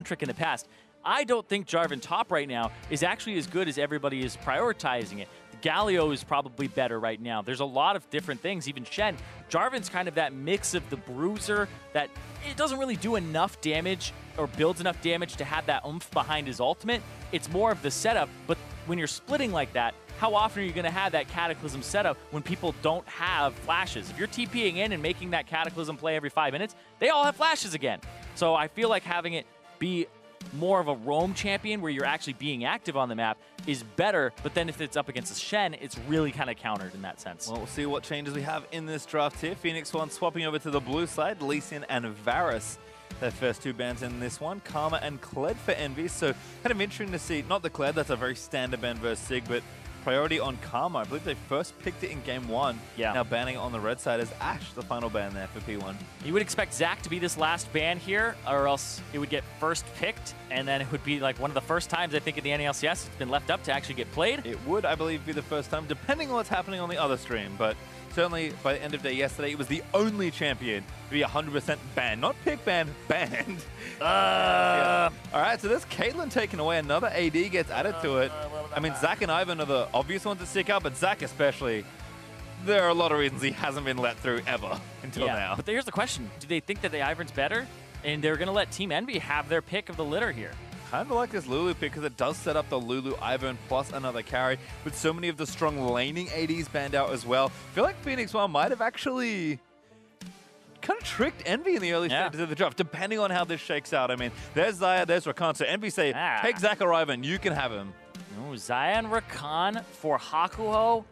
trick in the past. I don't think Jarvan top right now is actually as good as everybody is prioritizing it. Galio is probably better right now. There's a lot of different things, even Shen. Jarvan's kind of that mix of the bruiser that it doesn't really do enough damage or builds enough damage to have that oomph behind his ultimate. It's more of the setup, but when you're splitting like that, how often are you going to have that Cataclysm setup when people don't have flashes? If you're TPing in and making that Cataclysm play every 5 minutes, they all have flashes again. So I feel like having it be more of a roam champion where you're actually being active on the map is better, but then if it's up against a Shen, it's really kind of countered in that sense. Well, we'll see what changes we have in this draft here. Phoenix1 swapping over to the blue side, Lee Sin and Varus. Their first 2 bans in this one, Karma and Kled for Envy. So kind of interesting to see, not the Kled, that's a very standard ban versus Sig, but priority on Karma. I believe they first picked it in game 1. Yeah. Now banning it on the red side as Ashe, the final ban there for P1. You would expect Zach to be this last ban here, or else it would get first picked, and then it would be like one of the first times I think in the NA LCS it's been left up to actually get played. It would, I believe, be the first time, depending on what's happening on the other stream, but certainly by the end of the day yesterday, it was the only champion to be 100% banned. Not pick banned, banned. Yeah. All right, so there's Caitlyn taken away. Another AD gets added to it. I mean, Zach and Ivern are the obvious ones to stick out, but Zach especially, there are a lot of reasons he hasn't been let through ever until now. But here's the question. Do they think that the Ivern's better? And they're going to let Team Envy have their pick of the litter here. Kind of like this Lulu pick because it does set up the Lulu Ivern plus another carry with so many of the strong laning ADs banned out as well. I feel like Phoenix1 might have actually kind of tricked Envy in the early stages of the draft, depending on how this shakes out. I mean, there's Xayah, there's Rakan. So Envy say, take Zach or Ivern, you can have him. Oh, Xayah and Rakan for Hakuho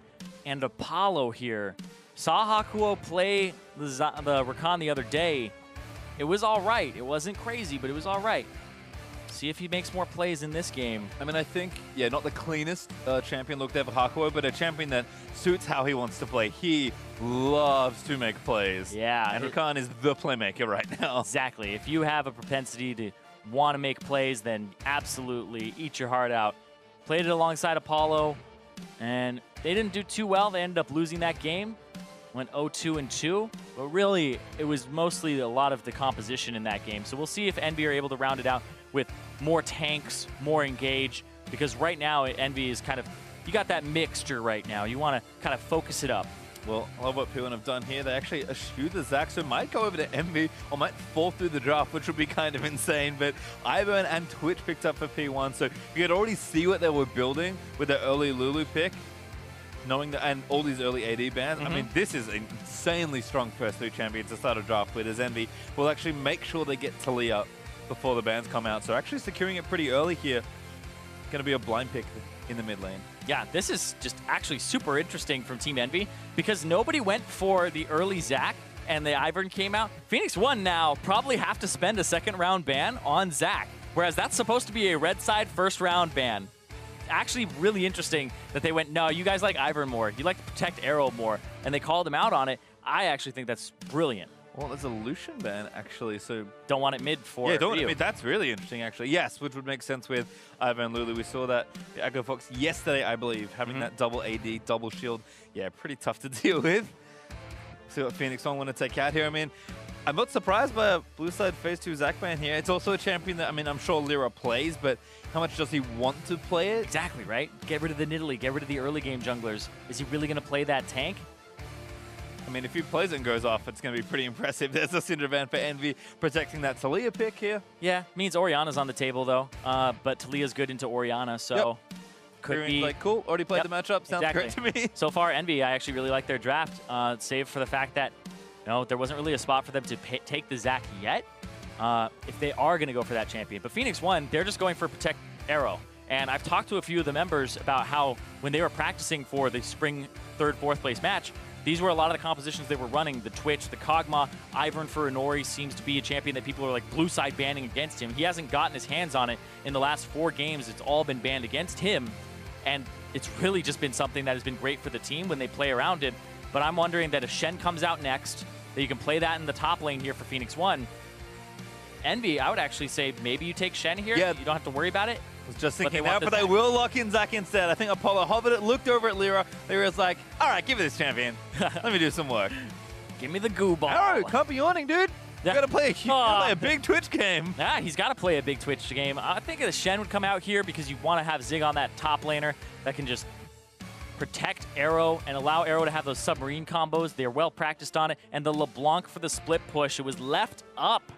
and Apollo here. Saw Hakuho play the Rakan the other day. It was all right. It wasn't crazy, but it was all right. See if he makes more plays in this game. I mean, I think, yeah, not the cleanest champion look there for Hakuho, but a champion that suits how he wants to play. He loves to make plays. Yeah. And Rakan is the playmaker right now. Exactly. If you have a propensity to want to make plays, then absolutely eat your heart out. Played it alongside Apollo, and they didn't do too well. They ended up losing that game. Went 0-2-2, but really, it was mostly a lot of the composition in that game. So we'll see if Envy are able to round it out with more tanks, more engage, because right now, Envy is kind of, you got that mixture right now. You want to kind of focus it up. Well, I love what P1 have done here. They actually eschew the Zach, so might go over to Envy or might fall through the draft, which would be kind of insane. But Ivern and Twitch picked up for P1, so you could already see what they were building with the early Lulu pick. Knowing that, and all these early AD bans, I mean, this is an insanely strong first 3 champions to start a draft with, as Envy will actually make sure they get Taliyah before the bans come out. So actually securing it pretty early here. Going to be a blind pick in the mid lane. Yeah, this is just actually super interesting from Team Envy because nobody went for the early Zac and the Ivern came out. Phoenix1 now probably have to spend a second round ban on Zac, whereas that's supposed to be a red side first round ban. Actually really interesting that they went, no, you guys like Ivern more. You like to protect Arrow more. And they called him out on it. I actually think that's brilliant. Well, there's a Lucian ban, actually, so... Don't want it mid for Yeah, don't want it mid. That's really interesting, actually. Yes, which would make sense with Ivern and Lulu. We saw that the Echo Fox yesterday, I believe, having that double AD, double shield. Yeah, pretty tough to deal with. See what Phoenix1 want to take out here. I mean, I'm not surprised by a blue side phase 2 Zac ban here. It's also a champion that, I mean, I'm sure LirA plays, but how much does he want to play it? Exactly, right? Get rid of the Nidalee, get rid of the early game junglers. Is he really going to play that tank? I mean, if he plays it and goes off, it's going to be pretty impressive. There's a Syndra ban for Envy protecting that Taliyah pick here. Yeah, means Orianna's on the table, though. But Taliyah's good into Orianna, so could be... like, cool, already played the matchup. Sounds great to me. So far, Envy, I actually really like their draft, save for the fact that there wasn't really a spot for them to take the Zac yet, if they are going to go for that champion. But Phoenix1, they're just going for Protect Arrow. And I've talked to a few of the members about how when they were practicing for the spring 3rd, 4th place match, these were a lot of the compositions they were running. The Twitch, the Kog'Maw, Ivern for Inori seems to be a champion that people are like blue side banning against him. He hasn't gotten his hands on it in the last 4 games. It's all been banned against him. And it's really just been something that has been great for the team when they play around it. But I'm wondering that if Shen comes out next, that you can play that in the top lane here for Phoenix1. Envy, I would actually say maybe you take Shen here. Yeah. You don't have to worry about it. I was just thinking that, but they will lock in Zac instead. I think Apollo hovered it, looked over at LirA. LirA's like, all right, give me this champion. Let me do some work. Give me the goo ball. Arrow, can't be yawning, dude. got to play a big Twitch game. Yeah, he's got to play a big Twitch game. I think the Shen would come out here because you want to have Zig on that top laner that can just protect Arrow and allow Arrow to have those submarine combos. They're well practiced on it. And the LeBlanc for the split push, it was left up.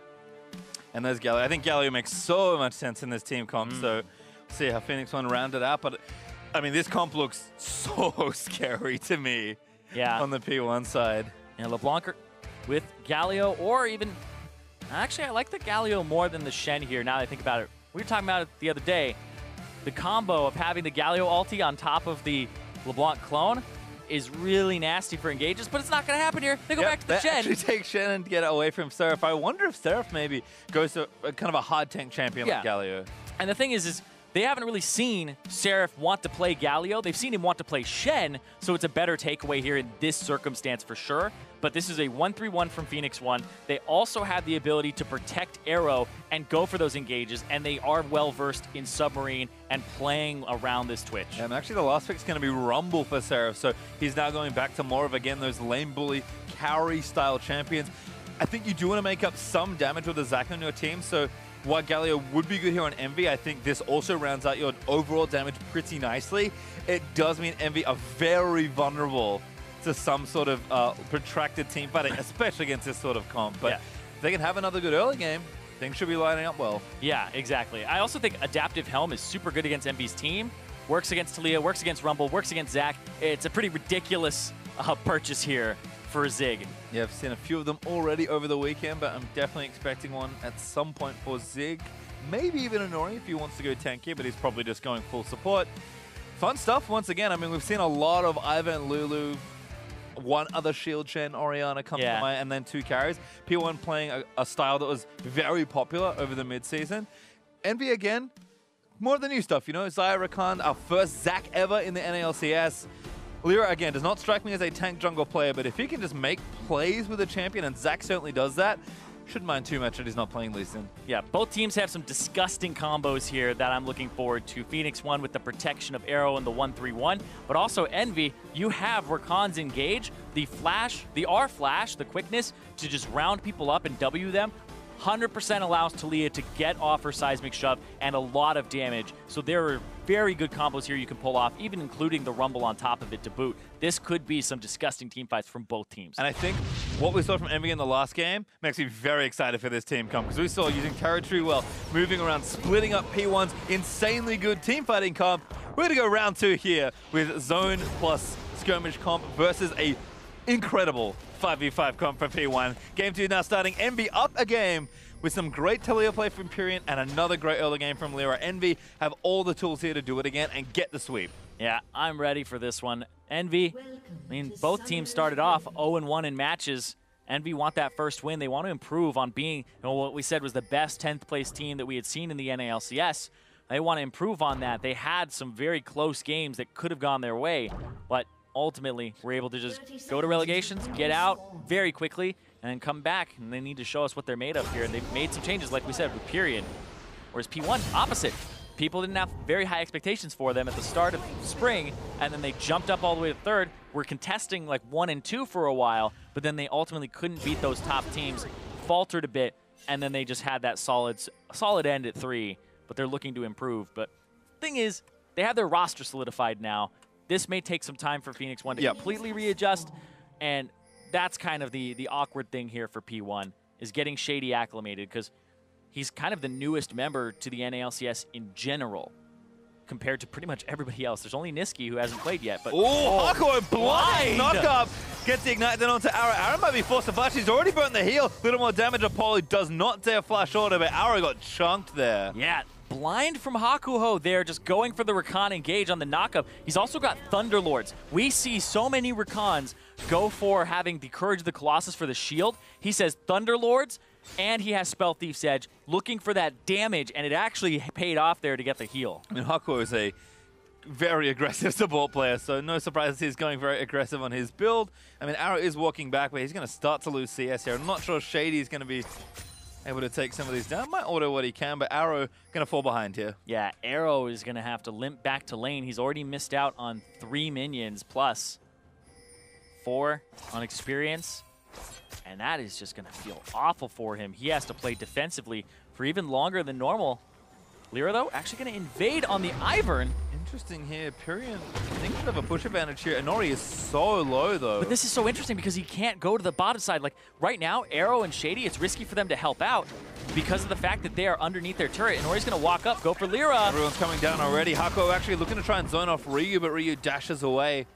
And there's Galio. I think Galio makes so much sense in this team comp. So see how Phoenix1 rounded out. But I mean, this comp looks so scary to me. Yeah. On the P1 side. And LeBlanc with Galio, or even actually, I like the Galio more than the Shen here. Now that I think about it, we were talking about it the other day. The combo of having the Galio ulti on top of the LeBlanc clone is really nasty for engages, but it's not going to happen here. They go back to the Shen. Actually take Shen and get away from Seraph. I wonder if Seraph maybe goes to kind of a hard tank champion like Galio. And the thing is they haven't really seen Seraph want to play Galio. They've seen him want to play Shen, so it's a better takeaway here in this circumstance for sure. But this is a 1-3-1 from Phoenix1. They also have the ability to protect Arrow and go for those engages, and they are well-versed in Submarine and playing around this Twitch. Yeah, and actually the last pick's going to be Rumble for Seraph, so he's now going back to more of, again, those lane bully, carry-style champions. I think you do want to make up some damage with the Zac on your team, so while Galio would be good here on Envy, I think this also rounds out your overall damage pretty nicely. It does mean Envy are very vulnerable to some sort of protracted team fighting, especially against this sort of comp. But if they can have another good early game, things should be lining up well. Yeah, exactly. I also think Adaptive Helm is super good against Envy's team. Works against Taliyah, works against Rumble, works against Zac. It's a pretty ridiculous purchase here for Zig. Yeah, I've seen a few of them already over the weekend, but I'm definitely expecting one at some point for Zig. Maybe even Inori if he wants to go tanky, but he's probably just going full support. Fun stuff once again. I mean, we've seen a lot of Ivern, Lulu, one other shield Shen, Orianna come to mind, and then two carries. P1 playing a style that was very popular over the mid-season. Envy again, more of the new stuff, you know, Xayah, Rakan, our first Zac ever in the NA LCS. LirA, again, does not strike me as a tank jungle player, but if he can just make plays with a champion, and Zac certainly does that, shouldn't mind too much that he's not playing Lee Sin. Yeah, both teams have some disgusting combos here that I'm looking forward to. Phoenix1 with the protection of Arrow and the 1-3-1, but also Envy, you have Rakan's engage, the flash, the R flash, the quickness to just round people up and W them. 100% allows Taliyah to get off her seismic shove and a lot of damage. So there are very good combos here you can pull off, even including the Rumble on top of it to boot. This could be some disgusting team fights from both teams. And I think what we saw from Envy in the last game makes me very excited for this team comp, because we saw using territory well, moving around, splitting up P1's insanely good team fighting comp. We're going to go round 2 here with zone plus skirmish comp versus a incredible 5v5 comp for P1. Game 2 now starting. Envy up a game with some great Taliyah play from Pirean and another great early game from LirA. Envy have all the tools here to do it again and get the sweep. Yeah, I'm ready for this one. Envy, I mean, both teams started off 0-1 in matches. Envy want that first win. They want to improve on being, you know, what we said was the best 10th place team that we had seen in the NA LCS. They want to improve on that. They had some very close games that could have gone their way, but ultimately we're able to just go to relegations, get out very quickly, and then come back, and they need to show us what they're made of here. And they've made some changes, like we said, with Pirean. Whereas P1, opposite. People didn't have very high expectations for them at the start of spring, and then they jumped up all the way to 3rd. We're contesting like 1 and 2 for a while, but then they ultimately couldn't beat those top teams, faltered a bit, and then they just had that solid end at 3, but they're looking to improve. But thing is, they have their roster solidified now. This may take some time for Phoenix1 to completely readjust, and that's kind of the awkward thing here for P1, is getting Shady acclimated, because he's kind of the newest member to the NA LCS in general, compared to pretty much everybody else. There's only Niski who hasn't played yet. But Hakuho blind knock up, gets the ignite then onto Arrow. Arrow might be forced to flash. He's already burnt the heal. Little more damage. Apollo does not dare flash order, but Arrow got chunked there. Yeah. Blind from Hakuho there, just going for the Rakan engage on the knockup. He's also got Thunderlords. We see so many Rakans go for having the Courage of the Colossus for the shield. He says Thunderlords, and he has Spell Thief's Edge, looking for that damage, and it actually paid off there to get the heal. I mean, Hakuho is a very aggressive support player, so no surprise he's going very aggressive on his build. I mean, Arrow is walking back, but he's going to start to lose CS here. I'm not sure Shady is going to be able to take some of these down. Might auto what he can, but Arrow going to fall behind here. Yeah, Arrow is going to have to limp back to lane. He's already missed out on 3 minions plus 4 on experience. And that is just going to feel awful for him. He has to play defensively for even longer than normal. LirA, though, actually going to invade on the Ivern. Interesting here. Pirean thinking of a push advantage here. Inori is so low, though. But this is so interesting because he can't go to the bottom side. Like, right now, Arrow and Shady, it's risky for them to help out because of the fact that they are underneath their turret. Inori's going to walk up, go for LirA. Everyone's coming down already. Hakuho actually looking to try and zone off Ryu, but Ryu dashes away.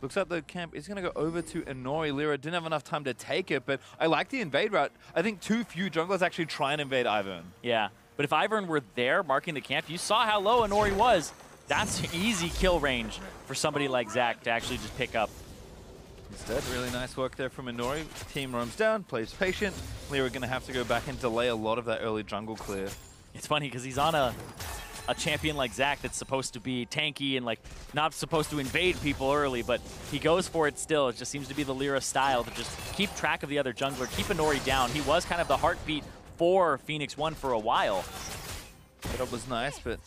Looks like the camp is going to go over to Inori. LirA didn't have enough time to take it, but I like the invade route. I think too few junglers actually try and invade Ivern. Yeah, but if Ivern were there marking the camp, you saw how low Inori was. That's easy kill range for somebody like Zach to actually just pick up. Instead, really nice work there from Inori. Team roams down, plays patient. LirA going to have to go back and delay a lot of that early jungle clear. It's funny because he's on a champion like Zach that's supposed to be tanky and like not supposed to invade people early, but he goes for it still. It just seems to be the LirA style to just keep track of the other jungler, keep Inori down. He was kind of the heartbeat for Phoenix1 for a while. That was nice, but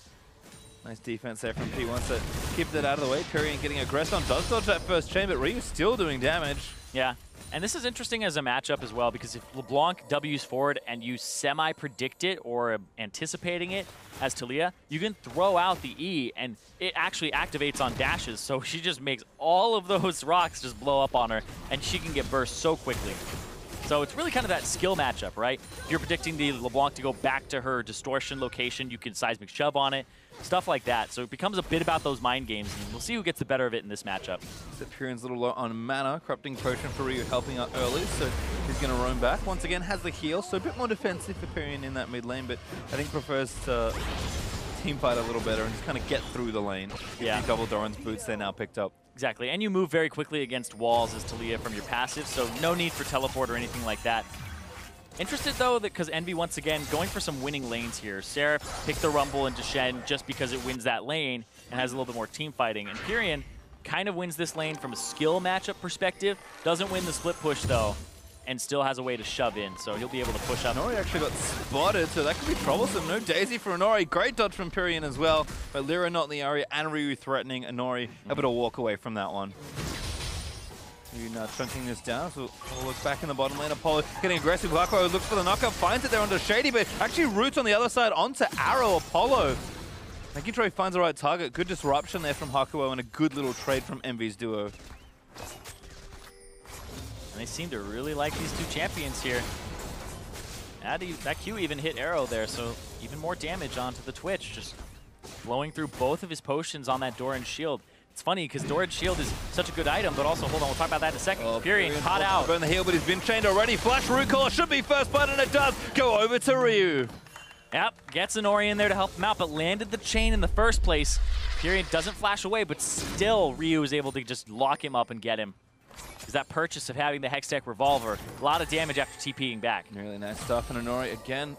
nice defense there from P1, so keep that out of the way. Pirean getting aggressed on, does dodge that first chain, but Ryu's still doing damage. Yeah, and this is interesting as a matchup as well, because if LeBlanc W's forward and you semi-predict it or anticipating it as Taliyah, you can throw out the E and it actually activates on dashes, so she just makes all of those rocks just blow up on her and she can get burst so quickly. So it's really kind of that skill matchup, right? If you're predicting the LeBlanc to go back to her distortion location, you can seismic shove on it, stuff like that. So it becomes a bit about those mind games, and we'll see who gets the better of it in this matchup. So Pirean's a little low on mana, corrupting potion for Ryu helping out early, so he's going to roam back. Once again, has the heal, so a bit more defensive for Pirean in that mid lane, but I think prefers to team fight a little better and just kind of get through the lane. Yeah. The double Doran's boots they now picked up. Exactly, and you move very quickly against walls as Taliyah from your passive, so no need for teleport or anything like that. Interested though, that because Envy once again going for some winning lanes here. Seraph picked the Rumble into Shen just because it wins that lane and has a little bit more team fighting. And Pirean kind of wins this lane from a skill matchup perspective. Doesn't win the split push though, and still has a way to shove in, so he'll be able to push up. Inori actually got spotted, so that could be troublesome. No Daisy for Inori. Great dodge from Pirean as well, but LirA not in the area and Ryu threatening Inori, able to walk away from that one. Ryu now chunking this down, so we'll look back in the bottom lane. Apollo getting aggressive. Hakuho looks for the knockup, finds it there onto Shady, but actually roots on the other side onto Arrow. Apollo. Making sure he finds the right target. Good disruption there from Hakuho and a good little trade from Envy's duo. And they seem to really like these two champions here. That Q even hit Arrow there, so even more damage onto the Twitch, just blowing through both of his potions on that Doran's shield. It's funny because Doran's shield is such a good item, but also, hold on, we'll talk about that in a second. Pirean caught out. Burn the heal, but he's been chained already. Flash root caller should be first blood, and it does go over to Ryu. Yep, gets Inori in there to help him out, but landed the chain in the first place. Pirean doesn't flash away, but still Ryu is able to just lock him up and get him. Is that purchase of having the Hextech Revolver. A lot of damage after TPing back. Really nice stuff, and Inori again,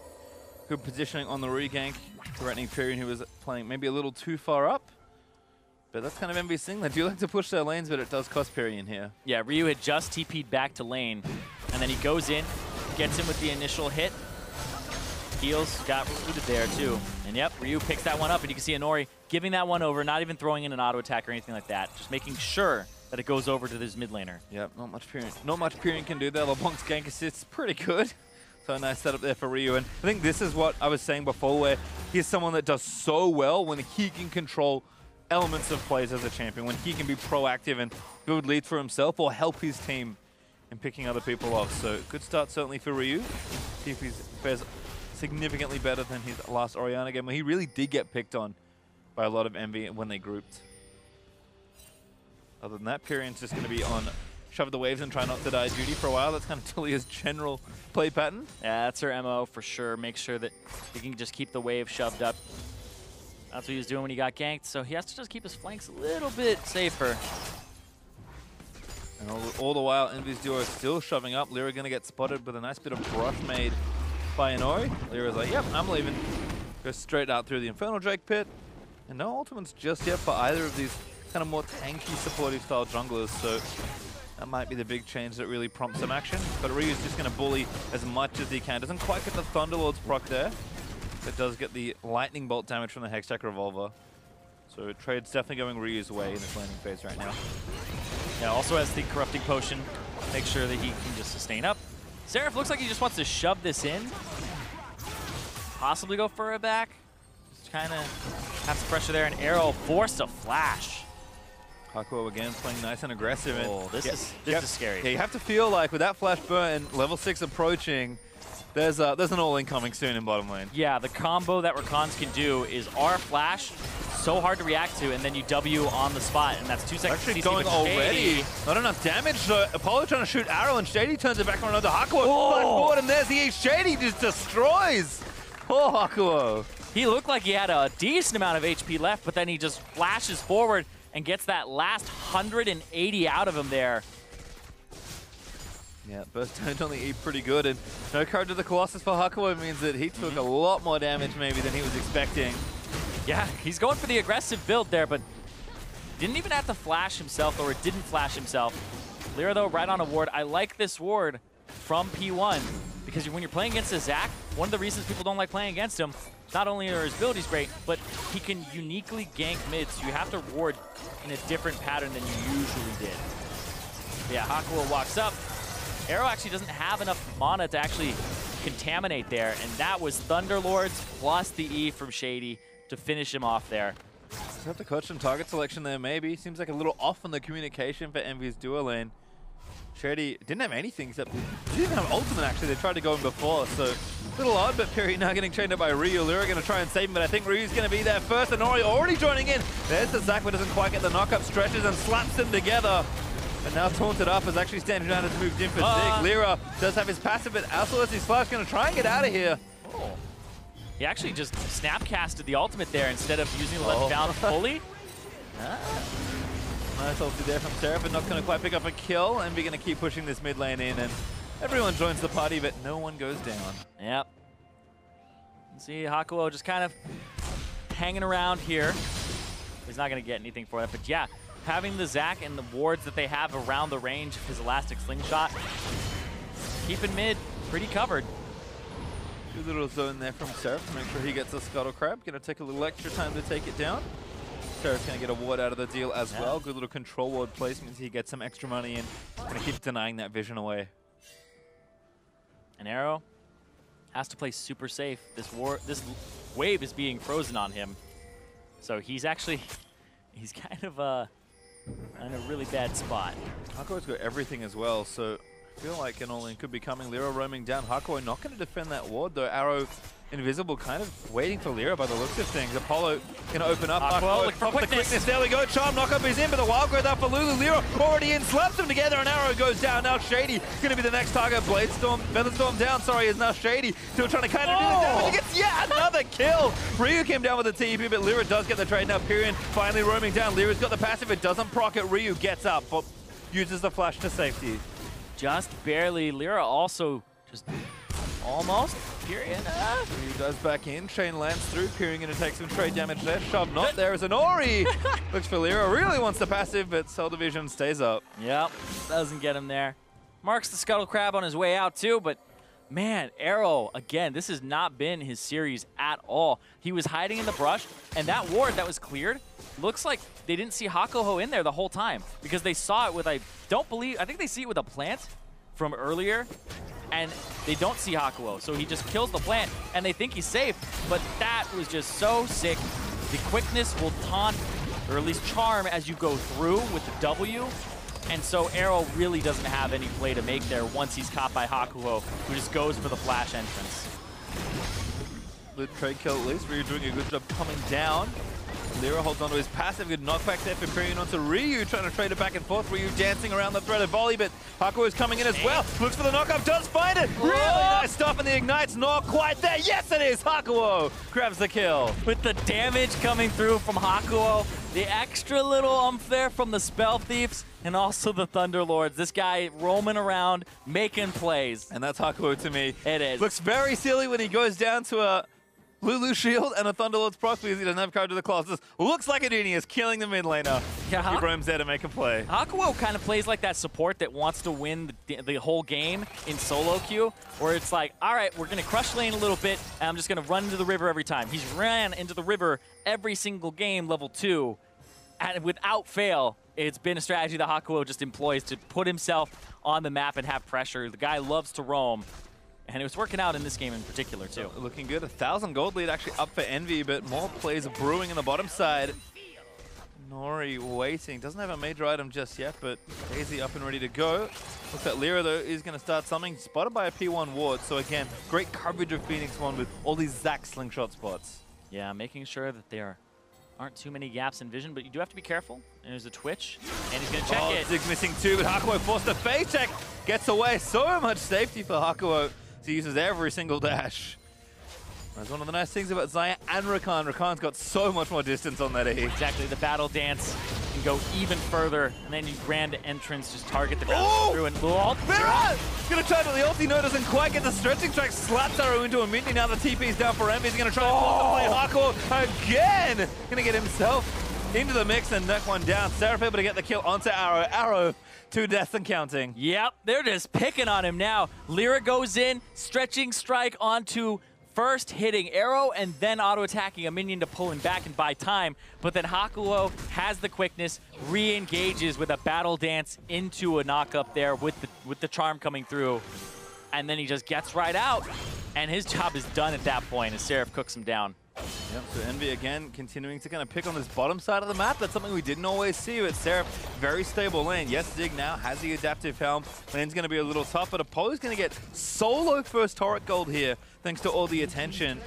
good positioning on the regank, threatening Pirean, who was playing maybe a little too far up. But that's kind of Envy's thing. They do like to push their lanes, but it does cost Pirean here. Yeah, Ryu had just TP'd back to lane, and then he goes in, gets him with the initial hit. Heals, got rooted there too. And yep, Ryu picks that one up, and you can see Inori giving that one over, not even throwing in an auto attack or anything like that. Just making sure that it goes over to this mid laner. Yep, not much Pirean can do there. LeBlanc's gank assist is pretty good. So a nice setup there for Ryu. And I think this is what I was saying before, where he's someone that does so well when he can control elements of plays as a champion, when he can be proactive and build leads for himself or help his team in picking other people off. So good start certainly for Ryu. See if he fares significantly better than his last Orianna game, where he really did get picked on by a lot of Envy when they grouped. Other than that, Pirean's just going to be on shove the waves and try not to die duty for a while. That's kind of Taliyah's general play pattern. Yeah, that's her MO for sure. Make sure that he can just keep the wave shoved up. That's what he was doing when he got ganked, so he has to just keep his flanks a little bit safer. And all the while, Envy's duo is still shoving up. LirA going to get spotted with a nice bit of brush made by Inori. LirA's like, yep, I'm leaving. Goes straight out through the Infernal Drake pit. And no ultimates just yet for either of these kind of more tanky, supportive style junglers, so that might be the big change that really prompts some action. But Ryu's just going to bully as much as he can. Doesn't quite get the Thunderlord's proc there. It does get the lightning bolt damage from the Hextech Revolver. So trade's definitely going Ryu's way in this landing phase right now. Yeah, also has the corrupting potion make sure that he can just sustain up. Seraph looks like he just wants to shove this in. Possibly go for a back. Just kind of have some pressure there, and Arrow forced a flash. Hakuho again playing nice and aggressive. Oh, this is scary. Yeah, you have to feel like with that flash burn, level 6 approaching, there's an all-in coming soon in bottom lane. Yeah, the combo that Rakan's can do is R flash, so hard to react to, and then you W on the spot, and that's 2 seconds. Actually CC, going already. Not enough damage, so Apollo trying to shoot Arrow, and Shady turns it back around to Hakuho. Flash forward, and there's the Shady just destroys. Poor Hakuho. He looked like he had a decent amount of HP left, but then he just flashes forward and gets that last 180 out of him there. Yeah, burst turned on the E pretty good, and no card to the Colossus for Hakuho means that he took a lot more damage maybe than he was expecting. Yeah, he's going for the aggressive build there, but didn't even have to flash himself, or didn't flash himself. LirA, though, right on a ward. I like this ward from P1, because when you're playing against a Zac, one of the reasons people don't like playing against him, not only are his abilities great, but he can uniquely gank mid, so you have to ward in a different pattern than you usually did. Yeah, Hakuho walks up. Arrow actually doesn't have enough mana to actually contaminate there, and that was Thunderlords plus the E from Shady to finish him off there. Just have to coach some target selection there maybe. Seems like a little off on the communication for EnVyUs duo lane. Shady didn't have anything except he didn't have ultimate actually. They tried to go in before, so a little odd, but Pirean now getting chained up by Ryu. LirA going to try and save him, but I think Ryu's going to be there first. Inori already joining in. There's the Zac, but doesn't quite get the knock-up, stretches and slaps them together. And now taunted up is actually standing down has moved in for Zig. LirA does have his passive, but also as his flash going to try and get out of here. Oh. He actually just snapcasted the ultimate there instead of using the left down fully. Nice ulti there from Seraph, but not going to quite pick up a kill. And we're going to keep pushing this mid lane in, and everyone joins the party, but no one goes down. Yep. See Hakuho just kind of hanging around here. He's not going to get anything for that, but yeah, having the Zac and the wards that they have around the range of his elastic slingshot, keeping mid pretty covered. Good little zone there from Seraph to make sure he gets the Scuttle Crab. Going to take a little extra time to take it down. Seraph's going to get a ward out of the deal as well. Good little control ward placement. He gets some extra money in. Going to keep denying that vision away. And Arrow has to play super safe. This wave is being frozen on him. So he's kind of in a really bad spot. Hakuho's got everything as well, so I feel like an all-in could be coming. LirA roaming down. Hakuho not going to defend that ward though. Arrow invisible, kind of waiting for LirA by the looks of things. Apollo going to open up. Hakuho looking for quickness. There we go. Charm knockup is in, but the wild growth up for Lulu. LirA already in, slaps them together, and Arrow goes down. Now Shady going to be the next target. Featherstorm down, sorry, is now Shady. Still trying to kind of do the damage. He gets yet another kill. Ryu came down with the TP, but LirA does get the trade. Now Pirean finally roaming down. LirA's got the passive. It doesn't proc it. Ryu gets up, but uses the flash to safety. Just barely. LirA also just almost. Pirean. Ryu does back in. Chain lands through. Pirean going to take some trade damage there. Shove not there as Inori. Looks for LirA. Really wants the passive, but Cell Division stays up. Yep. Doesn't get him there. Marks the Scuttle Crab on his way out too, but man, Arrow, again, this has not been his series at all. He was hiding in the brush, and that ward that was cleared, looks like they didn't see Hakuho in there the whole time, because they saw it with, I think they see it with a plant from earlier, and they don't see Hakuho, so he just kills the plant, and they think he's safe, but that was just so sick. The quickness will taunt, or at least charm, as you go through with the W, and so Arrow really doesn't have any play to make there once he's caught by Hakuho, who just goes for the flash entrance. The trade kill at least. Ryu doing a good job coming down. LirA holds onto his passive. Good knockback there for Pirean onto Ryu, trying to trade it back and forth. Ryu dancing around the threaded volley, but Hakuho is coming in as well. Looks for the knockup, does find it. Really nice stuff, and the Ignite's not quite there. Yes, it is. Hakuho grabs the kill. With the damage coming through from Hakuho, the extra little umph there from the Spell Thieves, and also the Thunderlords. This guy roaming around, making plays. And that's Hakuho to me. It is. Looks very silly when he goes down to a Lulu shield and a Thunderlord's proc because he doesn't have card to the Colossus. Looks like a genius, killing the mid laner. Yeah, he roams there to make a play. Hakuho kind of plays like that support that wants to win the whole game in solo queue, where it's like, all right, we're going to crush lane a little bit, and I'm just going to run into the river every time. He's ran into the river every single game, level 2. And without fail, it's been a strategy that Hakuho just employs to put himself on the map and have pressure. The guy loves to roam. And it was working out in this game in particular, too. Looking good. 1,000 gold lead actually up for Envy, but more plays brewing in the bottom side. Inori waiting. Doesn't have a major item just yet, but Daisy up and ready to go. Looks like LirA, though, is going to start something. Spotted by a P1 ward. So, again, great coverage of Phoenix1 with all these Zac slingshot spots. Yeah, making sure that there aren't too many gaps in vision, but you do have to be careful. And there's a Twitch, and he's going to check it. Zig's missing two, but Hakuho forced a face check. Gets away. So much safety for Hakuho. He uses every single dash. That's one of the nice things about Xayah and Rakan. Rakan's got so much more distance on that E. Exactly. The battle dance can go even further, and then you grand entrance, just target the ground through and ult. Miraz! Gonna try to the ulti, no, doesn't quite get the stretching track. Slaps arrow into a minion. Now the TP's down for Envy. He's gonna try and force the play. Hakuho again! Gonna get himself into the mix and knock one down. Seraph able to get the kill onto Arrow. Arrow, 2 deaths and counting. Yep, they're just picking on him now. LirA goes in, stretching strike onto first hitting Arrow and then auto-attacking a minion to pull him back and buy time. But then Hakuho has the quickness, re-engages with a battle dance into a knock-up there with the charm coming through. And then he just gets right out. And his job is done at that point as Seraph cooks him down. Yep, so Envy again continuing to kind of pick on this bottom side of the map. That's something we didn't always see with Seraph. Very stable lane. Yes, Zig now has the adaptive helm. Lane's going to be a little tough, but Apollo's going to get solo first turret gold here thanks to all the attention.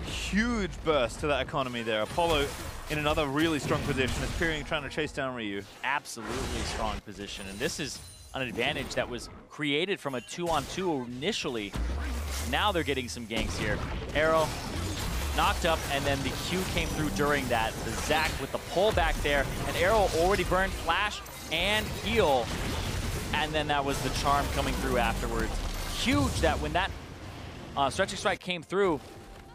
Huge burst to that economy there. Apollo in another really strong position as Pirean trying to chase down Ryu. Absolutely strong position, and this is an advantage that was created from a 2-on-2 initially. Now they're getting some ganks here. Arrow knocked up, and then the Q came through during that. The Zac with the pull back there, and Arrow already burned flash and heal. And then that was the charm coming through afterwards. Huge that when that stretching strike came through,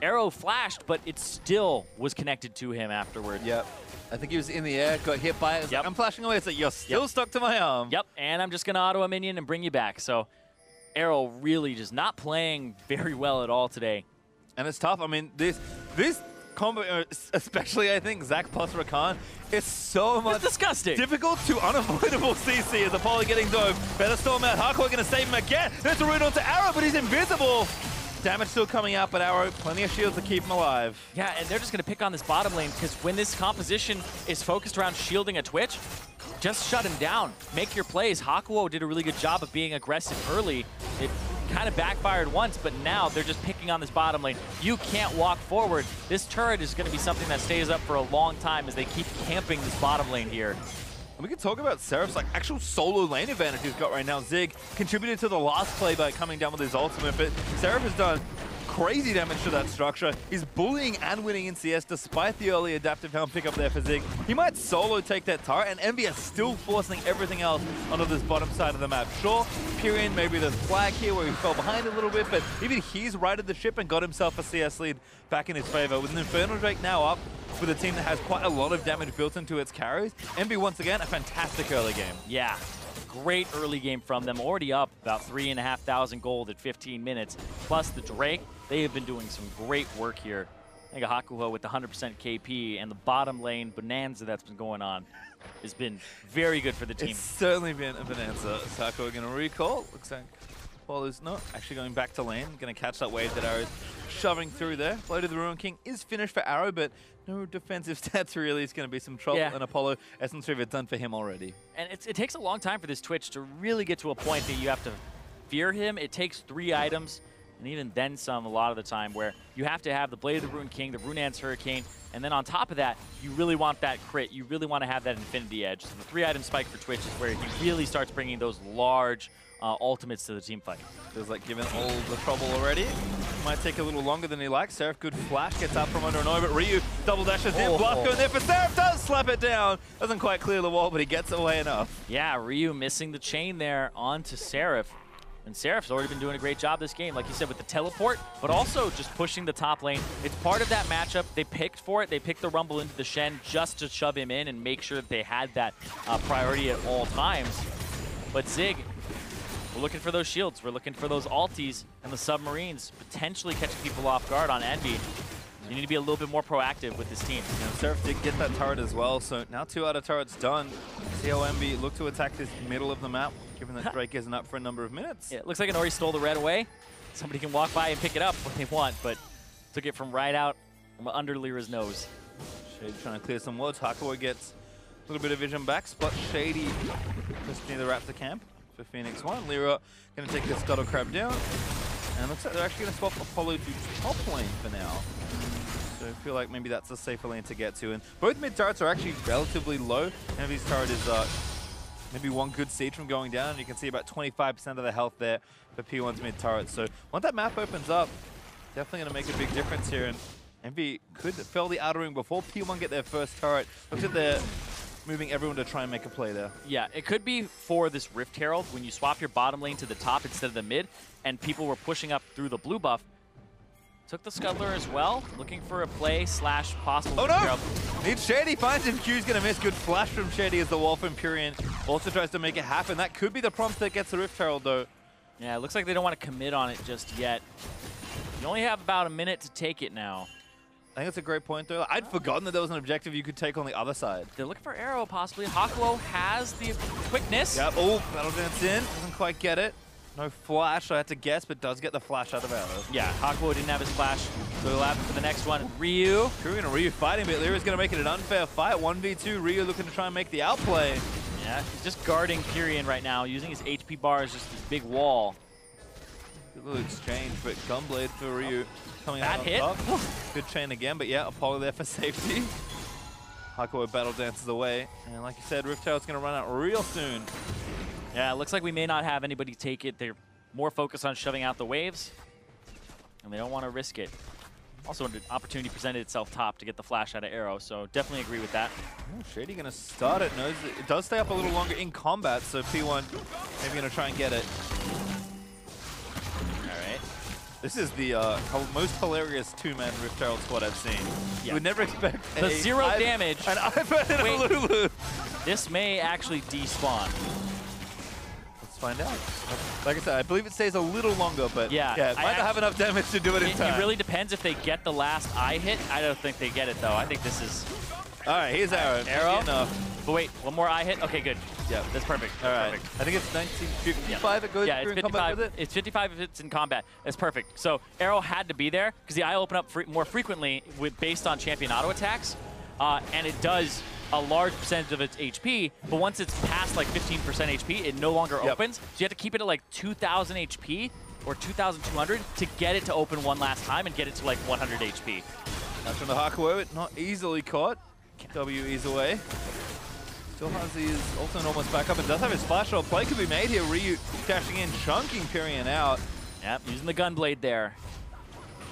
Arrow flashed, but it still was connected to him afterwards. Yep. I think he was in the air, got hit by it. Like, I'm flashing away. It's like, you're still stuck to my arm. Yep, and I'm just going to auto a minion and bring you back. So Arrow really just not playing very well at all today. And it's tough. I mean, this combo, especially I think Zac plus Rakan, is so much disgusting. Difficult to unavoidable CC as Apollo getting dove. Better storm out. Hakuho going to save him again. There's a root onto Arrow, but he's invisible. Damage still coming out, but Arrow, plenty of shields to keep him alive. Yeah, and they're just going to pick on this bottom lane because when this composition is focused around shielding a Twitch, just shut him down. Make your plays. Hakuho did a really good job of being aggressive early. It kind of backfired once, but now they're just picking on this bottom lane. You can't walk forward. This turret is going to be something that stays up for a long time as they keep camping this bottom lane here. And we can talk about Seraph's like actual solo lane advantage he's got right now. Zig contributed to the last play by coming down with his ultimate, but Seraph has done crazy damage to that structure. He's bullying and winning in CS despite the early adaptive helm pickup there for Zig. He might solo take that turret, and Envy is still forcing everything else onto this bottom side of the map. Sure, Pirean, maybe there's flag here where he fell behind a little bit, but even he's righted the ship and got himself a CS lead back in his favor. With an Infernal Drake now up, with a team that has quite a lot of damage built into its carries, Envy once again, a fantastic early game. Yeah. Great early game from them, already up about 3,500 gold at 15 minutes. Plus the Drake, they have been doing some great work here. I think Hakuho with the 100% KP and the bottom lane bonanza that's been going on has been very good for the team. It's certainly been a bonanza. Hakuho going to recall. Looks like Apollo's not actually going back to lane. Going to catch that wave that Arrow's shoving through there. Blow to the Ruin King is finished for Arrow, but no defensive stats really. It's going to be some trouble. Yeah. And Apollo, Essence River done for him already. And it takes a long time for this Twitch to really get to a point that you have to fear him. It takes 3 items, and even then some a lot of the time, where you have to have the Blade of the Ruin King, the Runaan's Hurricane, and then on top of that, you really want that crit. You really want to have that Infinity Edge. So the 3-item spike for Twitch is where he really starts bringing those large ultimates to the team fight. Feels like given all the trouble already. Might take a little longer than he likes. Seraph, good flash, gets up from under an orbit. Ryu double dashes in. Bluff going there for Seraph, does slap it down. Doesn't quite clear the wall, but he gets away enough. Yeah, Ryu missing the chain there onto Seraph. And Seraph's already been doing a great job this game, like you said, with the teleport, but also just pushing the top lane. It's part of that matchup. They picked for it. They picked the Rumble into the Shen just to shove him in and make sure that they had that priority at all times. But Zig, we're looking for those shields. We're looking for those ultis and the submarines, potentially catching people off guard on Envy. You need to be a little bit more proactive with this team. You know, Seraph did get that turret as well, so now 2 out of turrets done. See how EnVy look to attack this middle of the map, given that Drake isn't up for a number of minutes. Yeah, it looks like Inori stole the red away. Somebody can walk by and pick it up when they want, but took it from right out from under LirA's nose. Shady trying to clear some wards. Hakuho gets a little bit of vision back. Spot Shady just near the Raptor camp for Phoenix1. LirA going to take the Scuttle Crab down. And looks like they're actually going to swap Apollo to top lane for now. So I feel like maybe that's a safer lane to get to. And both mid turrets are actually relatively low. EnVy's turret is maybe one good siege from going down. And you can see about 25% of the health there for P1's mid turret. So once that map opens up, definitely going to make a big difference here. And EnVy could fill the outer ring before P1 get their first turret. Looks like they're moving everyone to try and make a play there. Yeah, it could be for this Rift Herald when you swap your bottom lane to the top instead of the mid, and people were pushing up through the blue buff. Took the Scuttler as well, looking for a play slash possible. Oh Rift no! Herald. Needs Shady, finds him. Q's gonna miss. Good flash from Shady as the wall from Pirean also tries to make it happen. That could be the prompt that gets the Rift Herald though. Yeah, it looks like they don't want to commit on it just yet. You only have about a minute to take it now. I think that's a great point though. I'd forgotten that there was an objective you could take on the other side. They're looking for Arrow possibly. Hakuho has the quickness. Yep, oh, Battle Dance in. Doesn't quite get it. No flash, I had to guess, but does get the flash out of Arrow. Yeah, Hakuho didn't have his flash, so he'll have it for the next one. Ryu. Pirean and Ryu fighting, but LirA's going to make it an unfair fight. 1v2, Ryu looking to try and make the outplay. Yeah, he's just guarding Pirean right now, using his HP bar as just this big wall. Good little exchange, but Gunblade for Ryu coming Bad out on hit. top. Good chain again, but yeah, Apollo there for safety. Hakuho battle dances away, and like you said, Rift Herald's going to run out real soon. Yeah, it looks like we may not have anybody take it. They're more focused on shoving out the waves, and they don't want to risk it. Also, an opportunity presented itself top to get the flash out of Arrow, so definitely agree with that. Oh, Shady going to start it. Knows it does stay up a little longer in combat, so P1 maybe going to try and get it. All right. This is the most hilarious two-man Rift Herald squad I've seen. Yeah. You would never expect The zero damage. An Ivern and a Lulu. This may actually despawn. Let's find out. Like I said, I believe it stays a little longer, but Yeah, it might not have enough damage to do it in time. It really depends if they get the last eye hit. I don't think they get it, though. I think this is... All right, here's Arrow. Arrow? Enough. But wait, one more eye hit? Okay, good. Yeah, That's perfect. All That's right. perfect. I think it's 1955 it goes Yeah, it's through in combat 55. with it. It's 55 if it's in combat. That's perfect. So Arrow had to be there because the eye open up more frequently based on champion auto attacks, and it does a large percentage of its HP. But once it's past like 15% HP, it no longer opens. So you have to keep it at like 2,000 HP or 2,200 to get it to open one last time and get it to like 100 HP. That's from the Hakuho, not easily caught. W ease away. Still has his ultimate almost back up and does have his flash. A play could be made here. Ryu dashing in, chunking Pirean out. Yep, using the Gunblade there.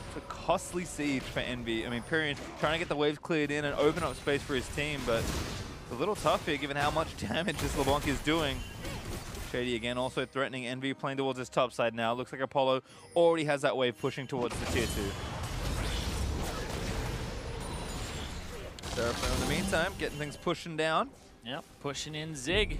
It's a costly siege for EnVy. I mean, Pirean trying to get the waves cleared in and open up space for his team, but it's a little tough here given how much damage this LeBlanc is doing. Shady again also threatening EnVy, playing towards his top side now. Looks like Apollo already has that wave pushing towards the tier 2. Seraph in the meantime, getting things pushing down. Yep, pushing in Zig.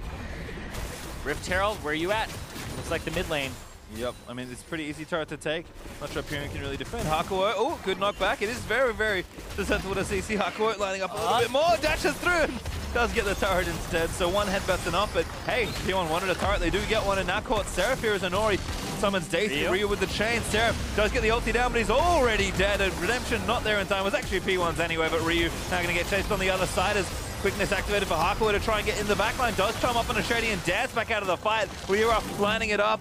Rift Herald, where are you at? Looks like the mid lane. Yep, I mean, it's pretty easy turret to take. Not sure Pirean can really defend. Hakuho, oh, good knockback. It is very, very susceptible to CC. Hakuho lining up a little bit more, dashes through and does get the turret instead. So one headbutt's enough, but hey, P1 wanted a turret. They do get one, and now caught Seraph here as Inori summons Daisy. Ryu with the chain. Seraph does get the ulti down, but he's already dead. And Redemption not there in time. It was actually P1's anyway, but Ryu now going to get chased on the other side as quickness activated for Hakuho to try and get in the backline. Does chum up on a Shady and dance back out of the fight. LirA lining it up.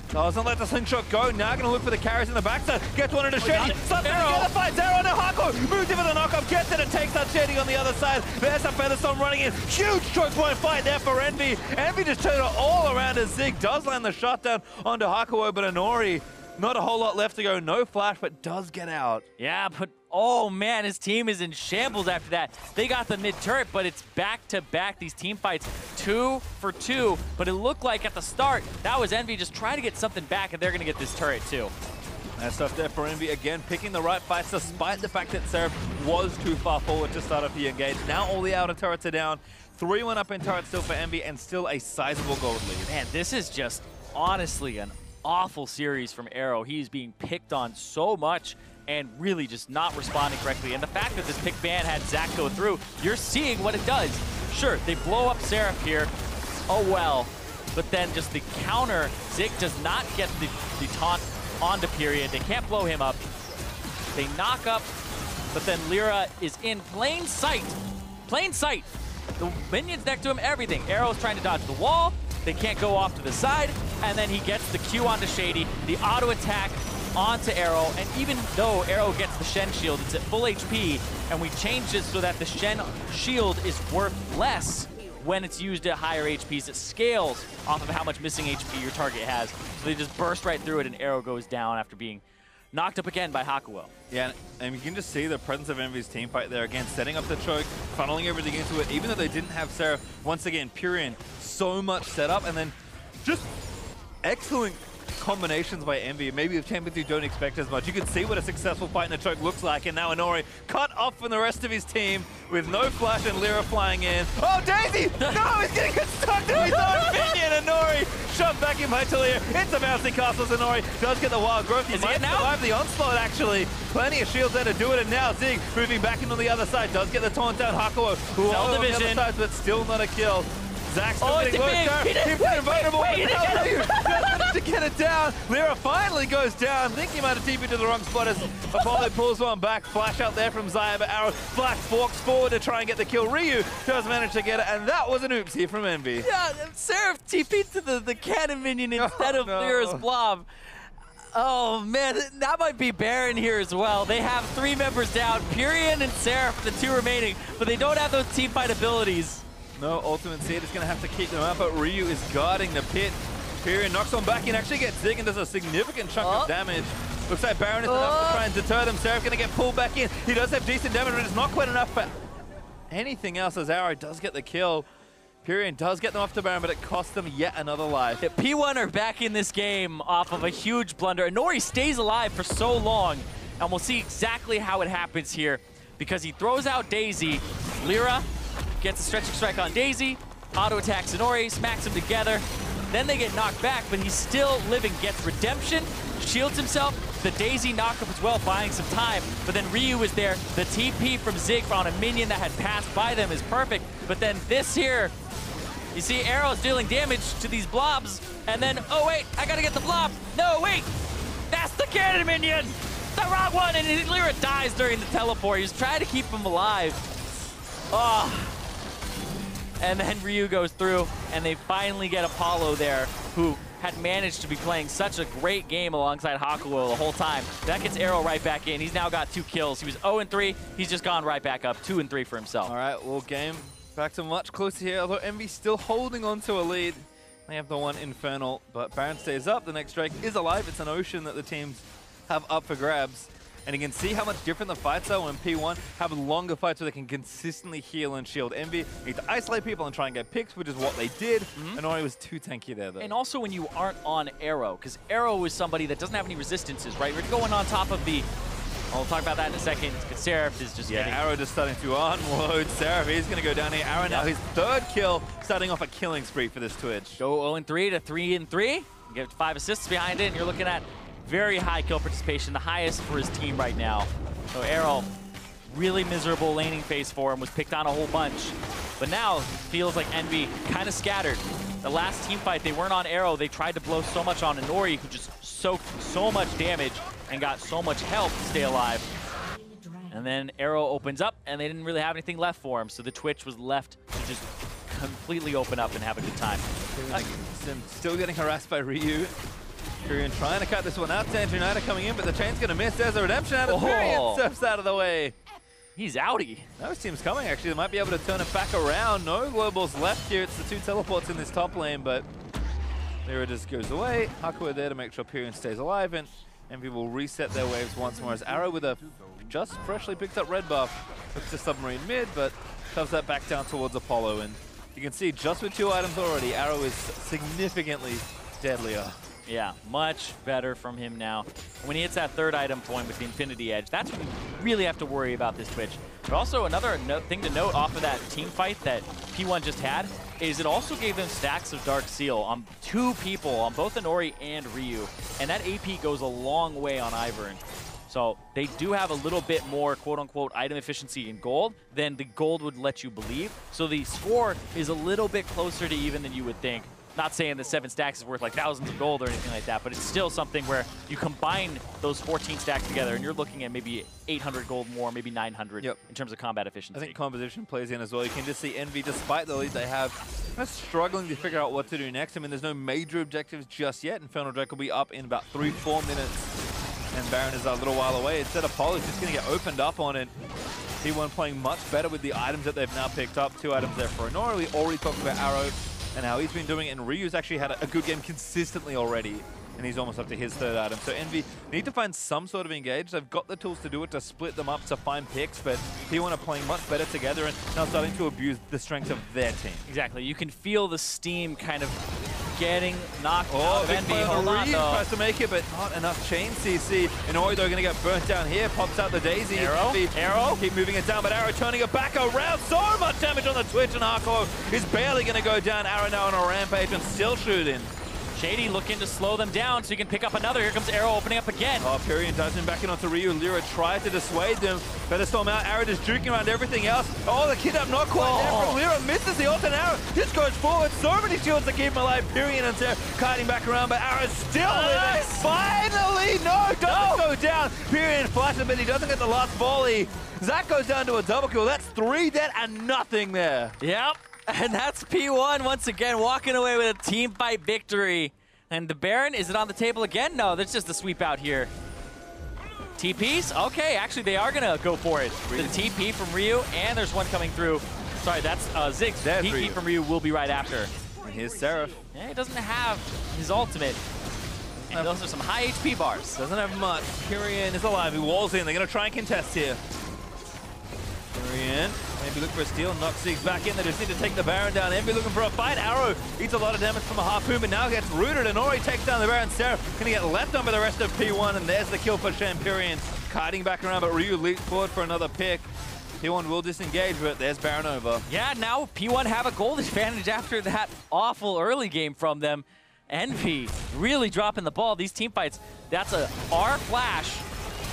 Doesn't let the slingshot go. Now going to look for the carries in the backside. Gets one into Shady. Something together. Fights Arrow. No, Hakuho moves in for the knockup. Gets it and takes out Shady on the other side. There's a Featherstorm running in. Huge choke point fight there for EnVy. EnVy just turned it all around as Zig does land the shutdown onto Hakuho, but Inori, not a whole lot left to go. No flash, but does get out. Yeah, but oh man, his team is in shambles after that. They got the mid turret, but it's back-to-back these team fights, 2 for 2. But it looked like at the start, that was EnVy just trying to get something back, and they're going to get this turret too. Nice stuff there for EnVy. Again, picking the right fights despite the fact that Seraph was too far forward to start off the engage. Now all the outer turrets are down. 3-1 up in turret still for EnVy, and still a sizable gold lead. Man, this is just honestly an awful series from Arrow. He's being picked on so much, and really just not responding correctly. And the fact that this pick ban had Zach go through, you're seeing what it does. Sure, they blow up Seraph here. Oh well. But then just the counter, Zig does not get the taunt onto Pirean. They can't blow him up. They knock up, but then LirA is in plain sight. Plain sight. The minions next to him, everything. Arrow's trying to dodge the wall. They can't go off to the side. And then he gets the Q onto Shady, the auto attack onto Arrow. And even though Arrow gets the Shen shield, it's at full HP. And we changed it so that the Shen shield is worth less when it's used at higher HPs. It scales off of how much missing HP your target has. So they just burst right through it, and Arrow goes down after being knocked up again by Hakuho. Yeah, and you can just see the presence of EnVyUs team fight there again, setting up the choke, funneling everything into it, even though they didn't have Seraph. Once again, Pirean, so much setup, and then just excellent combinations by EnVy. Maybe the champions you don't expect as much. You can see what a successful fight in the choke looks like, and now Inori cut off from the rest of his team with no flash and LirA flying in. Oh, Daisy! No, he's getting stuck to his own minion! Inori shoved back in by Taliyah. It's a bouncy castle. Inori does get the wild growth. He might survive the onslaught, actually. Plenty of shields there to do it, and now Zig moving back in on the other side. Does get the taunt down. Hakuho, who are on the other side, but still not a kill. Zach's still getting worked. He's invulnerable. To get it down. LirA finally goes down. I think he might have TP'd to the wrong spot as Apollo pulls one back. Flash out there from Xayah, but Arrow flash forks forward to try and get the kill. Ryu does manage to get it, and that was an oopsie from EnVy. Yeah, Seraph TP'd to the cannon minion instead of LirA's blob. Oh man, that might be Baron here as well. They have 3 members down, Pirean and Seraph, the 2 remaining, but they don't have those team fight abilities. No, Ultimate Seed is going to have to keep them up, but Ryu is guarding the pit. Pirean knocks on back and actually gets Zig and does a significant chunk of damage. Looks like Baron is enough to try and deter them. Seraph going to get pulled back in. He does have decent damage, but it's not quite enough for anything else as Arrow does get the kill. Pirean does get them off to Baron, but it costs them yet another life. Yeah, P1 are back in this game off of a huge blunder. Inori stays alive for so long, and we'll see exactly how it happens here because he throws out Daisy. LirA gets a stretching strike on Daisy, auto attacks Inori, smacks them together. Then they get knocked back, but he's still living, gets redemption, shields himself, the Daisy knockup as well, buying some time. But then Ryu is there. The TP from Zig on a minion that had passed by them is perfect. But then this here, you see Arrow's dealing damage to these blobs, and then, oh wait, I gotta get the blob. No, wait, that's the cannon minion. The wrong one, and LirA dies during the teleport. He's trying to keep him alive. Oh. And then Ryu goes through, and they finally get Apollo there, who had managed to be playing such a great game alongside Hakuho the whole time. That gets Arrow right back in. He's now got 2 kills. He was 0-3. He's just gone right back up, 2-3 for himself. All right, well, game back to much closer here, although EnVy still holding on to a lead. They have the one Infernal, but Baron stays up. The next Drake is alive. It's an ocean that the teams have up for grabs. And you can see how much different the fights are when P1 have longer fights where they can consistently heal and shield. EnVy need to isolate people and try and get picks, which is what they did. Inori was too tanky there, though. And also when you aren't on Arrow, because Arrow is somebody that doesn't have any resistances, right? We're going on top of the... I'll talk about that in a second, because Seraph is just getting... Arrow just starting to unload Seraph. He's going to go down here. Arrow now his 3rd kill, starting off a killing spree for this Twitch. Go 0-3 to 3-3. Get 5 assists behind it, and you're looking at very high kill participation, the highest for his team right now. So Arrow, really miserable laning phase for him, was picked on a whole bunch. But now, feels like EnVy kind of scattered. The last team fight, they weren't on Arrow. They tried to blow so much on Inori, who just soaked so much damage and got so much help to stay alive. And then Arrow opens up, and they didn't really have anything left for him. So the Twitch was left to just completely open up and have a good time. Still getting harassed by Ryu. Pirean trying to cut this one out. United coming in, but the chain's going to miss. There's a redemption out of Pirean. Surfs out of the way. He's outie. No, his team's coming, actually. They might be able to turn it back around. No globals left here. It's the 2 teleports in this top lane, but LirA just goes away. Hakuho there to make sure Pirean stays alive, and EnVy will reset their waves once more as Arrow with a just freshly picked up red buff. Looks to submarine mid, but shoves that back down towards Apollo. And you can see just with 2 items already, Arrow is significantly deadlier. Yeah, much better from him now. When he hits that 3rd item point with the Infinity Edge, that's when you really have to worry about this Twitch. But also another thing to note off of that team fight that P1 just had is it also gave them stacks of Dark Seal on 2 people, on both Inori and Ryu. And that AP goes a long way on Ivern. So they do have a little bit more quote-unquote item efficiency in gold than the gold would let you believe. So the score is a little bit closer to even than you would think. Not saying that 7 stacks is worth like thousands of gold or anything like that, but it's still something where you combine those 14 stacks together and you're looking at maybe 800 gold more, maybe 900 in terms of combat efficiency. I think composition plays in as well. You can just see EnVy, despite the lead they have, kind of struggling to figure out what to do next. I mean, there's no major objectives just yet. Infernal Drake will be up in about 3-4 minutes. And Baron is a little while away. Instead, Apollo's just going to get opened up on it. T1 playing much better with the items that they've now picked up. 2 items there for Inori. We already talked about Arrow and how he's been doing it, and Ryu's actually had a good game consistently already, and he's almost up to his 3rd item. So EnVy need to find some sort of engage. They've got the tools to do it, to split them up, to find picks, but T1 are playing much better together and now starting to abuse the strength of their team. Exactly. You can feel the steam kind of getting knocked out of big EnVy. play on Hold on, Ryu, though. tries to make it, but not enough chain CC. Inori, though, going to get burnt down here. Pops out the Daisy. Arrow. Keep moving it down, but Arrow turning it back around. So much damage on the Twitch, and Hakuho is barely going to go down. Arrow now on a rampage and still shooting. Shady looking to slow them down so you can pick up another. Here comes Arrow opening up again. Oh, Pirean dives in back in onto Ryu. LirA tried to dissuade them. Better storm out. Arrow just juking around everything else. Oh, the kidnap not quite there from LirA. Misses the ult, and Arrow just goes forward. So many shields to keep him alive. Pirean and Seraph kiting back around, but Arrow's still with it. Finally! No, doesn't go down. Pirean flashes, but he doesn't get the last volley. Zach goes down to a double kill. That's 3 dead and nothing there. Yep. And that's P1 once again walking away with a team fight victory. And the Baron, is it on the table again? No, that's just a sweep out here. TPs? Okay, actually they are gonna go for it. The TP from Ryu, and there's one coming through. Sorry, that's Ziggs. TP from Ryu will be right after. And here's Seraph. Yeah, he doesn't have his ultimate. And those are some high HP bars. Doesn't have much. Pirean is alive. He walls in. They're gonna try and contest here. Pirean, maybe look for a steal, knocks Ziggs back in. They just need to take the Baron down. EnVy looking for a fight. Arrow eats a lot of damage from a harpoon, but now gets rooted. Inori takes down the Baron. Seraph gonna get left on by the rest of P1, and there's the kill for Shen. Pirean kiting back around, but Ryu leaps forward for another pick. P1 will disengage, but there's Baron over. Yeah, now P1 have a gold advantage after that awful early game from them. EnVy really dropping the ball. These team fights, that's a R flash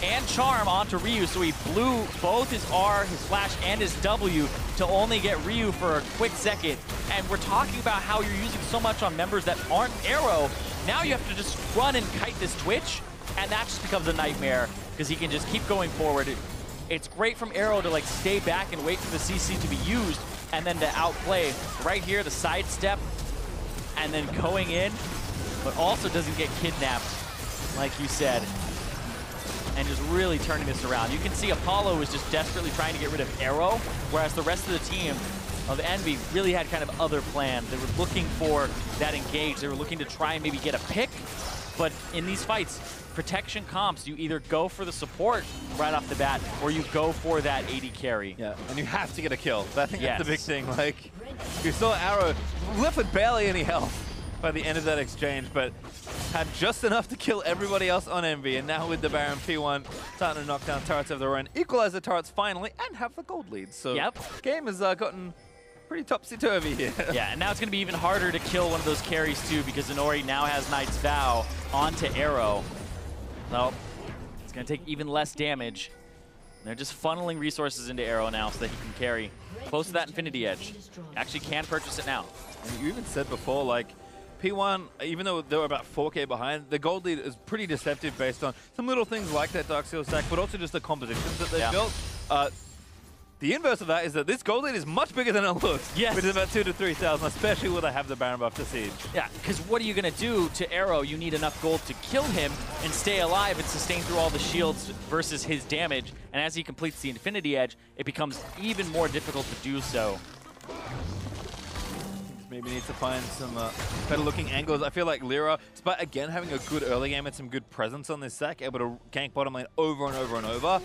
and charm onto Ryu, so he blew both his R, his flash, and his W to only get Ryu for a quick second. And we're talking about how you're using so much on members that aren't Arrow. Now you have to just run and kite this Twitch, and that just becomes a nightmare because he can just keep going forward. It's great from Arrow to like stay back and wait for the CC to be used and then to outplay. Right here, the sidestep and then going in, but also doesn't get kidnapped, like you said. And just really turning this around. You can see Apollo was just desperately trying to get rid of Arrow, whereas the rest of the team of EnVy really had kind of other plans. They were looking for that engage. They were looking to try and maybe get a pick. But in these fights, protection comps, you either go for the support right off the bat, or you go for that AD carry. Yeah, and you have to get a kill. I think that's the big thing. Like, you saw Arrow left with barely any health by the end of that exchange, but had just enough to kill everybody else on EnVy, and now with the Baron, P1 starting to knock down turrets of their own, equalize the turrets finally, and have the gold lead. So game has gotten pretty topsy-turvy here. Yeah, and now it's going to be even harder to kill one of those carries too, because Inori now has Knight's Vow onto Arrow. So it's going to take even less damage. And they're just funneling resources into Arrow now so that he can carry close to that Infinity Edge. Actually can purchase it now. And you even said before, like, P1, even though they were about 4K behind, the gold lead is pretty deceptive based on some little things like that Dark Seal stack, but also just the compositions that they've built. The inverse of that is that this gold lead is much bigger than it looks. Yes. Which is about 2,000 to 3,000, especially when they have the Baron buff to Siege. Yeah, because what are you going to do to Arrow? You need enough gold to kill him and stay alive and sustain through all the shields versus his damage. And as he completes the Infinity Edge, it becomes even more difficult to do so. Maybe need to find some better looking angles. I feel like LirA, despite again having a good early game and some good presence on this Zac, able to gank bottom lane over and over and over.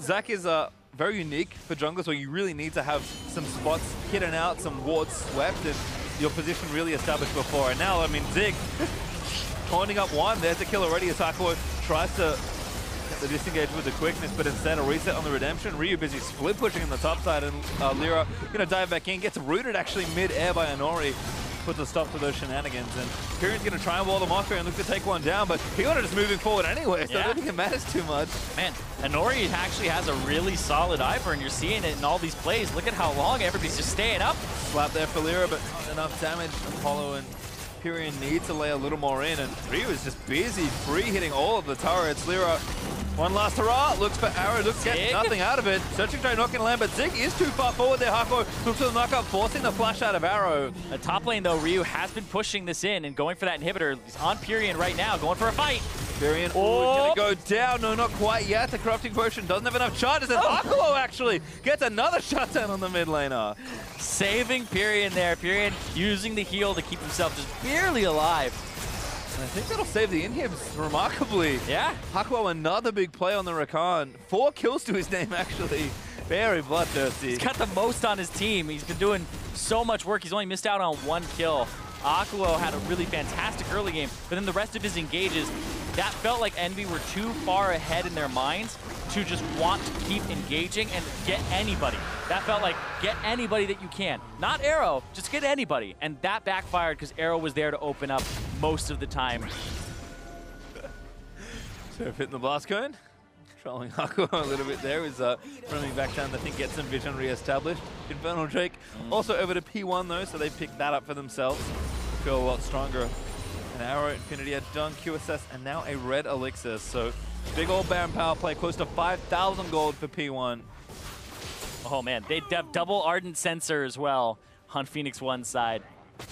Zac is very unique for junglers where you really need to have some spots hidden out, some wards swept, and your position really established before. And now, I mean, Zig pointing up one. There's a kill already as Hakuho tries to get the disengage with the quickness, but instead a reset on the redemption. Ryu busy split pushing on the top side, and LirA gonna dive back in, gets rooted actually mid-air by Inori. puts a stop to those shenanigans. And Pirean's going to try and wall them off here and look to take one down, but Pirean just moving forward anyway, so I don't think it matters too much. Man, Inori actually has a really solid Ivern. You're seeing it in all these plays. Look at how long everybody's just staying up. Slap there for LirA, but not enough damage. Apollo and Pirean need to lay a little more in, and Ryu is just busy free hitting all of the turrets. LirA, one last hurrah, looks for arrow, looks to get nothing out of it. Searching try not gonna land, but Zig is too far forward there. Hakuho looks for the knockup, forcing the flash out of arrow. The top lane though, Ryu has been pushing this in and going for that inhibitor. He's on Pirean right now, going for a fight. Pirean gonna go down. No, not quite yet. The corrupting potion doesn't have enough charges, and Hakuho actually gets another shutdown on the mid laner. Saving Pirean there. Pirean using the heal to keep himself just barely alive. And I think that'll save the inhibs remarkably. Yeah. Hakuho, another big play on the Rakan. 4 kills to his name, actually. Very bloodthirsty. He's got the most on his team. He's been doing so much work. He's only missed out on 1 kill. Hakuho had a really fantastic early game, but then the rest of his engages, that felt like Envy were too far ahead in their minds to just want to keep engaging and get anybody. That felt like, get anybody that you can. Not Arrow, just get anybody. And that backfired because Arrow was there to open up most of the time. Seraph hitting the blast cone. Trolling Hakuho a little bit there. Is running back down, I think, get some vision re-established. Infernal Drake also over to P1 though, so they picked that up for themselves. Feel a lot stronger. An Arrow, Infinity Edge done, QSS, and now a red elixir. So big old Baron power play, close to 5,000 gold for P1. Oh man, they have double Ardent Sensor as well on Phoenix1's side.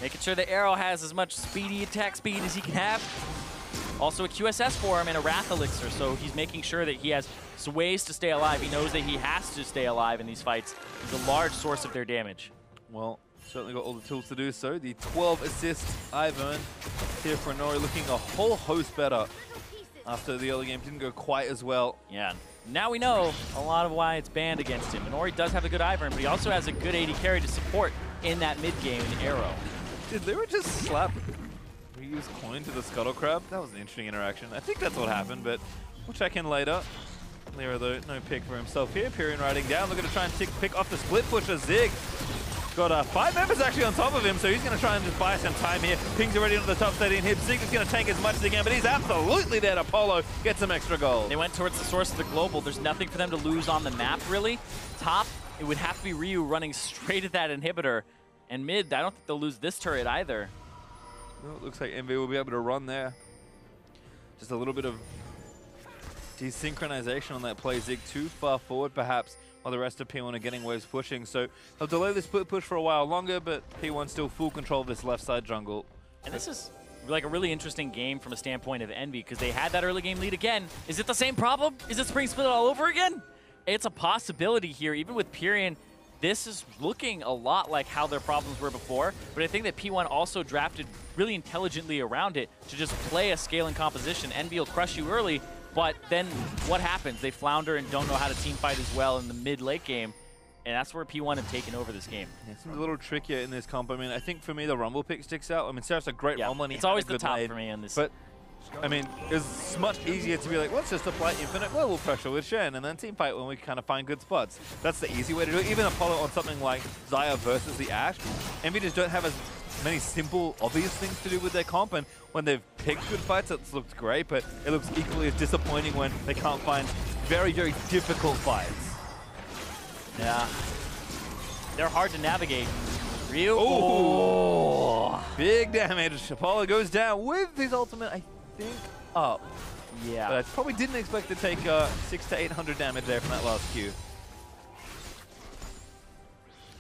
Making sure the Arrow has as much speedy attack speed as he can have. Also a QSS for him and a Wrath Elixir, so he's making sure that he has some ways to stay alive. He knows that he has to stay alive in these fights. He's a large source of their damage. Well, certainly got all the tools to do so. The 12 assist Ivern here for Inori, looking a whole host better after the early game didn't go quite as well. Yeah, now we know a lot of why it's banned against him. Inori does have a good Ivern, but he also has a good AD carry to support in that mid game in Arrow. Did LirA just slap Ryu's coin to the Scuttle Crab? That was an interesting interaction. I think that's what happened, but we'll check in later. LirA though, no pick for himself here. Pirean riding down, looking to try and pick off the split pusher. Zig got 5 members actually on top of him, so he's going to try and just buy some time here. Ping's already into the top 13 hit. Zig is going to tank as much as he can, but he's absolutely there to Polo. Get some extra gold. They went towards the source of the global. There's nothing for them to lose on the map, really. Top, it would have to be Ryu running straight at that inhibitor. And mid, I don't think they'll lose this turret either. Well, it looks like EnVy will be able to run there. Just a little bit of desynchronization on that play. Zig too far forward, perhaps, while the rest of P1 are getting waves pushing. So they'll delay this split push for a while longer, but P1 still full control of this left side jungle. And this is like a really interesting game from a standpoint of Envy, because they had that early game lead again. Is it the same problem? Is it spring split all over again? It's a possibility here, even with Pirean. This is looking a lot like how their problems were before, but I think that P1 also drafted really intelligently around it to just play a scaling composition. Envy will crush you early, but then what happens? They flounder and don't know how to team fight as well in the mid-late game, and that's where P1 have taken over this game. Yeah, it's a little trickier in this comp. I mean, I think for me the Rumble pick sticks out. I mean, Seraph's a great Rumble, and it's always the top for me on this. But I mean, it's much easier to be like, let's just apply infinite level pressure with Shen and then team fight when we kind of find good spots. That's the easy way to do it. Even Apollo on something like Xayah versus the Ashe, EnVy just don't have as many simple, obvious things to do with their comp, and when they've picked good fights, it's looked great, but it looks equally as disappointing when they can't find very, very difficult fights. Yeah. They're hard to navigate. Ryu. Oh, big damage. Apollo goes down with his ultimate, I think, up. Yeah. But I probably didn't expect to take 600 to 800 damage there from that last Q.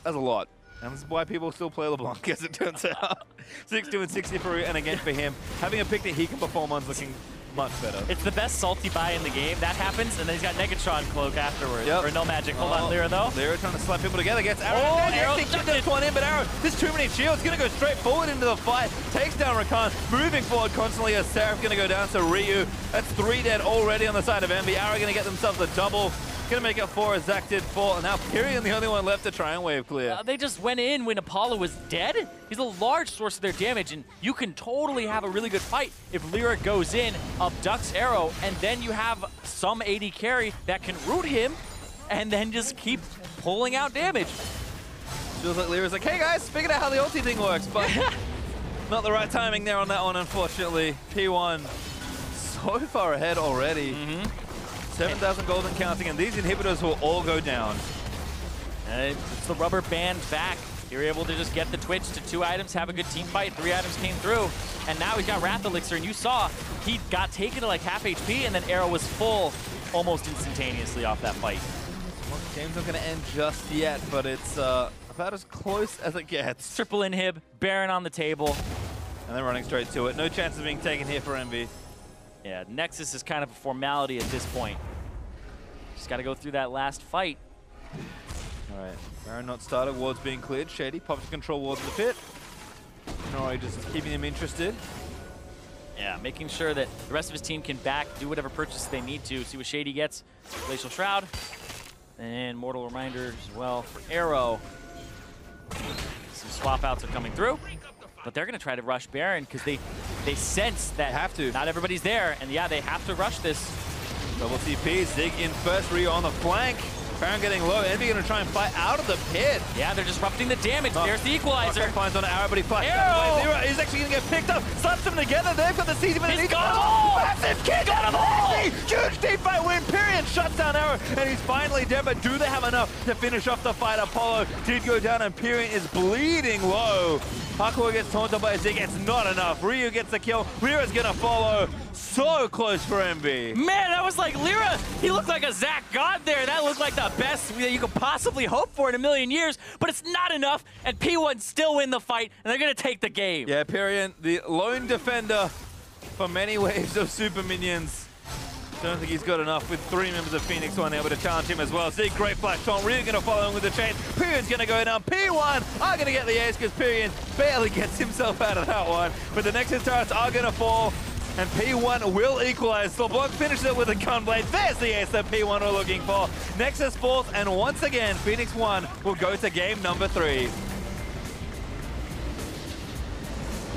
That's a lot. And this is why people still play LeBlanc, as it turns out. 6-2 and 60 for Ryu, and again for him, having a pick that he can perform on is looking much better. It's the best salty buy in the game. That happens, and then he's got Negatron cloak afterwards. Yep. Or no magic. Hold on, LirA though. LirA trying to slap people together, gets Arrow. Oh, and Arrow actually this one in, but Arrow, there's too many shields. Gonna go straight forward into the fight. Takes down Rakan, moving forward constantly as Seraph gonna go down to Ryu. That's 3 dead already on the side of EnVy. Arrow gonna get themselves a double. Gonna make it 4 as Zach did 4, and now Pirean the only one left to try and wave clear. They just went in when Apollo was dead. He's a large source of their damage, and you can totally have a really good fight if LirA goes in, abducts Arrow, and then you have some AD carry that can root him, and then just keep pulling out damage. Feels like LirA's like, hey guys, figured out how the ulti thing works, but Not the right timing there on that one, unfortunately. P1 so far ahead already. 7,000 gold and counting, and these inhibitors will all go down. It's the rubber band back. You're able to just get the Twitch to 2 items, have a good team fight. 3 items came through, and now he's got Wrath Elixir, and you saw he got taken to like half HP, and then Arrow was full almost instantaneously off that fight. Well, the game's not going to end just yet, but it's about as close as it gets. Triple inhib, Baron on the table. And then running straight to it. No chance of being taken here for EnVy. Yeah, Nexus is kind of a formality at this point. Just got to go through that last fight. All right, Baron not started, wards being cleared. Shady pops control wards in the pit. Inori just keeping him interested. Yeah, making sure that the rest of his team can back, do whatever purchases they need to. See what Shady gets. Glacial Shroud. And Mortal Reminder as well for Arrow. Some swap outs are coming through. But they're going to try to rush Baron because they sense that have to. Not everybody's there. And yeah, they have to rush this. Double TP, Zig in first, Rio on the flank. Baron getting low. EnVy going to try and fight out of the pit. Yeah, they're disrupting the damage. There's the equalizer. Finds on an arrow, but he fights Arrow! that way. He's actually going to get picked up. Slaps them together. They've got the CZ, but He's got them all! Massive kick out of all! Huge team fight win. Pirean shuts down Arrow, and he's finally dead. But do they have enough to finish off the fight? Apollo did go down, and Pirean is bleeding low. Hakuho gets taunted by Zig. It's not enough. Ryu gets the kill. LirA's going to follow. So close for EnVy. Man, that was like LirA. He looked like a Zach God there. That looked like the best that you could possibly hope for in a million years, but it's not enough, and P1 still win the fight, and they're going to take the game. Yeah, Pirean, the lone defender for many waves of super minions. Don't think he's got enough with 3 members of Phoenix1 able to challenge him as well. Zig, great flash taunt. Really going to follow him with the chain. Pirean's going to go down. P1 are going to get the ace because Pirean barely gets himself out of that one. But the Nexus turrets are going to fall. And P1 will equalize. LeBlanc finishes it with a gunblade. There's the ace that P1 are looking for. Nexus falls, and once again, Phoenix1 will go to game number 3.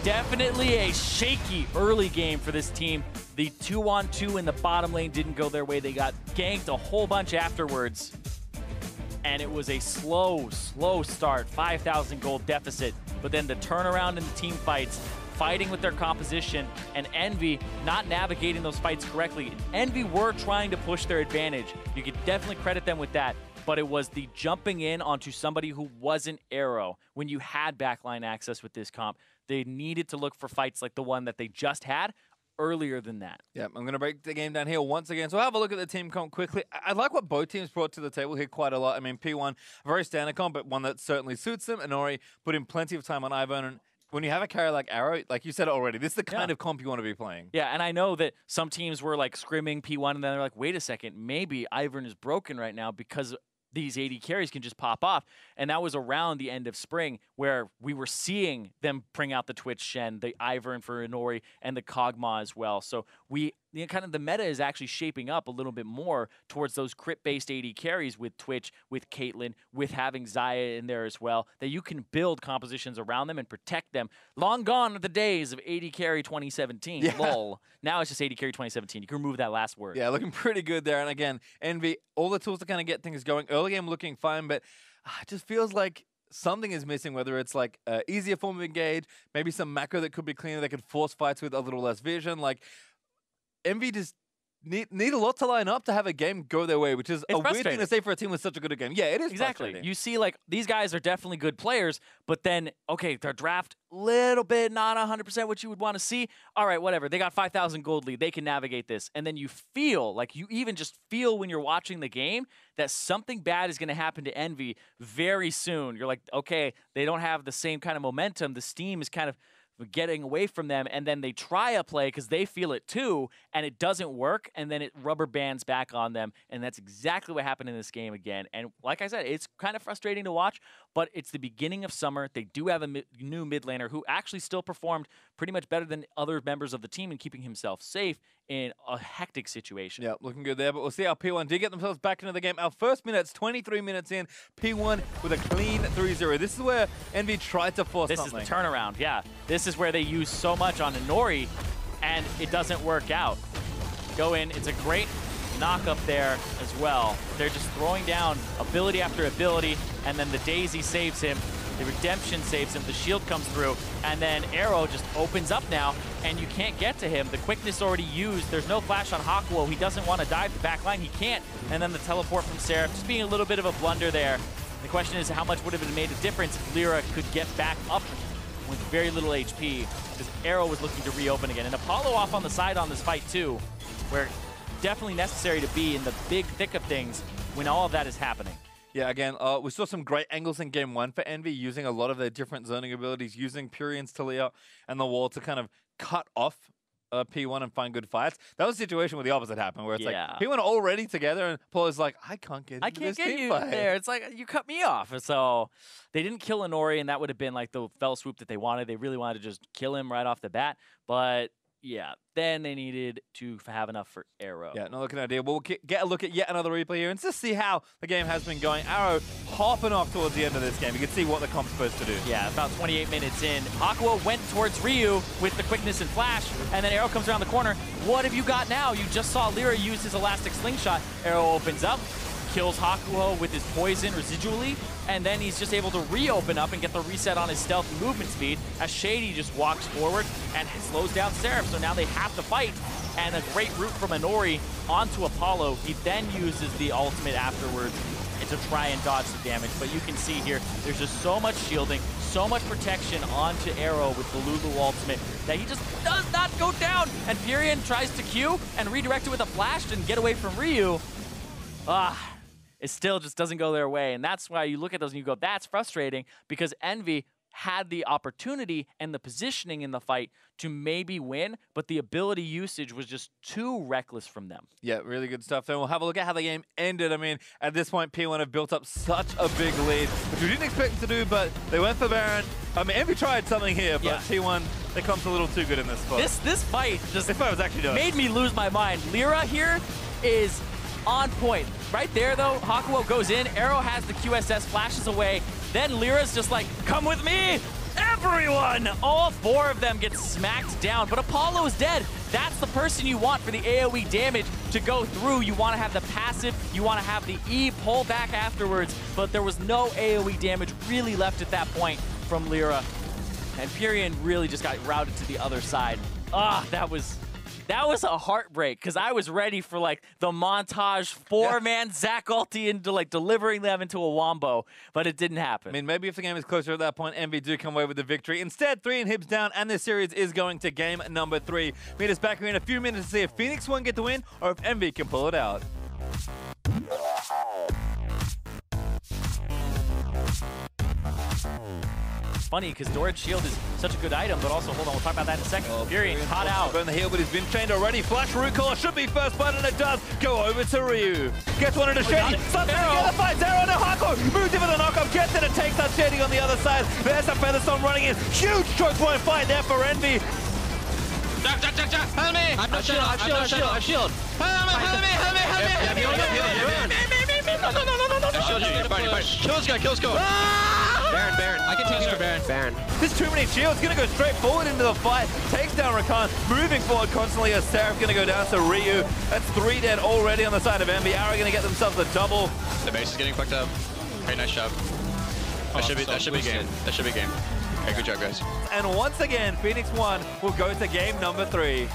Definitely a shaky early game for this team. The 2-on-2 in the bottom lane didn't go their way. They got ganked a whole bunch afterwards. And it was a slow start. 5,000 gold deficit. But then the turnaround in the team fights, fighting with their composition, and EnVy not navigating those fights correctly. EnVy were trying to push their advantage. You could definitely credit them with that, but it was the jumping in onto somebody who wasn't Arrow. When you had backline access with this comp, they needed to look for fights like the one that they just had earlier than that. Yeah, I'm going to break the game down here once again. So have a look at the team comp quickly. I like what both teams brought to the table here quite a lot. I mean, P1, a very standard comp, but one that certainly suits them. Inori put in plenty of time on Ivern, and when you have a carry like Arrow, like you said it already, this is the kind of comp you want to be playing. Yeah, and I know that some teams were like scrimming P1, and then they're like, wait a second, maybe Ivern is broken right now because these AD carries can just pop off. And that was around the end of spring where we were seeing them bring out the Twitch Shen, the Ivern for Inori, and the Kog'Maw as well. So kind of the meta is actually shaping up a little bit more towards those crit-based AD carries with Twitch, with Caitlyn, with having Xayah in there as well, that you can build compositions around them and protect them. Long gone are the days of AD carry 2017. Yeah. Lol. Now it's just AD carry 2017. You can remove that last word. Yeah, looking pretty good there. And again, EnVy, all the tools to kind of get things going. Early game looking fine, but it just feels like something is missing, whether it's like easier form of engage, maybe some macro that could be cleaner, that could force fights with a little less vision. Like, EnVy just need a lot to line up to have a game go their way, which is a weird thing to say for a team with such a good game. Yeah, it is exactly. You see, like, these guys are definitely good players, but then, okay, their draft, little bit not 100% what you would want to see. All right, whatever. They got 5,000 gold lead. They can navigate this. And then you feel, like you even just feel when you're watching the game that something bad is going to happen to EnVy very soon. You're like, okay, they don't have the same kind of momentum. The steam is kind of getting away from them, and then they try a play because they feel it too, and it doesn't work, and then it rubber bands back on them, and that's exactly what happened in this game again. And like I said, it's kind of frustrating to watch, but it's the beginning of summer. They do have a new mid laner who actually still performed pretty much better than other members of the team in keeping himself safe in a hectic situation. Yeah, looking good there, but we'll see how P1 did get themselves back into the game. Our first minute's 23 minutes in, P1 with a clean 3-0. This is where EnVy tried to force something. This is the turnaround, yeah. This is where they use so much on Inori, and it doesn't work out. Go in, it's a great knock up there as well. They're just throwing down ability after ability, and then the Daisy saves him. The redemption saves him, the shield comes through, and then Arrow just opens up now, and you can't get to him. The quickness already used. There's no flash on Hakuho. He doesn't want to dive the back line. He can't. And then the teleport from Seraph, just being a little bit of a blunder there. The question is, how much would have it made a difference if LirA could get back up with very little HP, because Arrow was looking to reopen again. And Apollo off on the side on this fight too, where definitely necessary to be in the big thick of things when all of that is happening. Yeah, again, we saw some great angles in Game 1 for Envy, using a lot of their different zoning abilities, using Pirean's Taliyah and the wall to kind of cut off P1 and find good fights. That was a situation where the opposite happened, where it's like P1 already together, and Apollo's like, I can't get you fight there. It's like, you cut me off. So they didn't kill Inori, and that would have been like the fell swoop that they wanted. They really wanted to just kill him right off the bat, but yeah, then they needed to have enough for Arrow. Yeah, not looking ideal. We'll get a look at yet another replay here and just see how the game has been going. Arrow hopping off towards the end of this game. You can see what the comp's supposed to do. Yeah, about 28 minutes in. Hakuho went towards Ryu with the quickness and flash, and then Arrow comes around the corner. What have you got now? You just saw LirA use his elastic slingshot. Arrow opens up, kills Hakuho with his poison residually, and then he's just able to reopen up and get the reset on his stealth movement speed as Shady just walks forward and slows down Seraph. So now they have to fight, and a great route from Inori onto Apollo. He then uses the ultimate afterwards to try and dodge the damage, but you can see here, there's just so much shielding, so much protection onto Arrow with the Lulu ultimate that he just does not go down, and Pirean tries to Q and redirect it with a flash and get away from Ryu. It still just doesn't go their way, and that's why you look at those and you go, that's frustrating, because Envy had the opportunity and the positioning in the fight to maybe win, but the ability usage was just too reckless from them. Yeah, really good stuff. Then we'll have a look at how the game ended. I mean, at this point, P1 have built up such a big lead, which we didn't expect to do, but they went for Baron. I mean, Envy tried something here, but P1, they come a little too good in this spot. This fight just was actually made me lose my mind. LirA here is on point. Right there, though, Hakuho goes in, Arrow has the QSS, flashes away, then LirA's just like, come with me, everyone! All four of them get smacked down, but Apollo is dead. That's the person you want for the AoE damage to go through. You want to have the passive, you want to have the E pull back afterwards, but there was no AoE damage really left at that point from LirA. And Pirean really just got routed to the other side. That was a heartbreak, because I was ready for like the montage four-man Zac ulti into like delivering them into a wombo, but it didn't happen. I mean, maybe if the game is closer at that point, Envy do come away with the victory. Instead, 3 inhibs down, and this series is going to game number 3. Meet us back here in a few minutes to see if Phoenix1 get the win or if Envy can pull it out. It's funny because Doran's shield is such a good item, but also, hold on, we'll talk about that in a second. Pirean caught out. Burn the heal, but he's been chained already. Flash root caller should be first blood, and it does go over to Ryu. Gets one into Shady. Starts together, fights Arrow to Hakuho. Moves in for the knockup, gets it, and takes out Shady on the other side. There's a Featherstorm running in. Huge choke point fight there for Envy. Jack, help me! I shield. Help me! No. Kills go. Baron. I can take you for Baron. There's too many shields. Gonna go straight forward into the fight. Takes down Rakan. Moving forward constantly as Seraph gonna go down to Ryu. That's 3 dead already on the side of Envy. Arrow gonna get themselves a double. The base is getting fucked up. Very nice job. That should be game. That should be game. Okay, good job, guys. And once again, Phoenix1 will go to game number 3.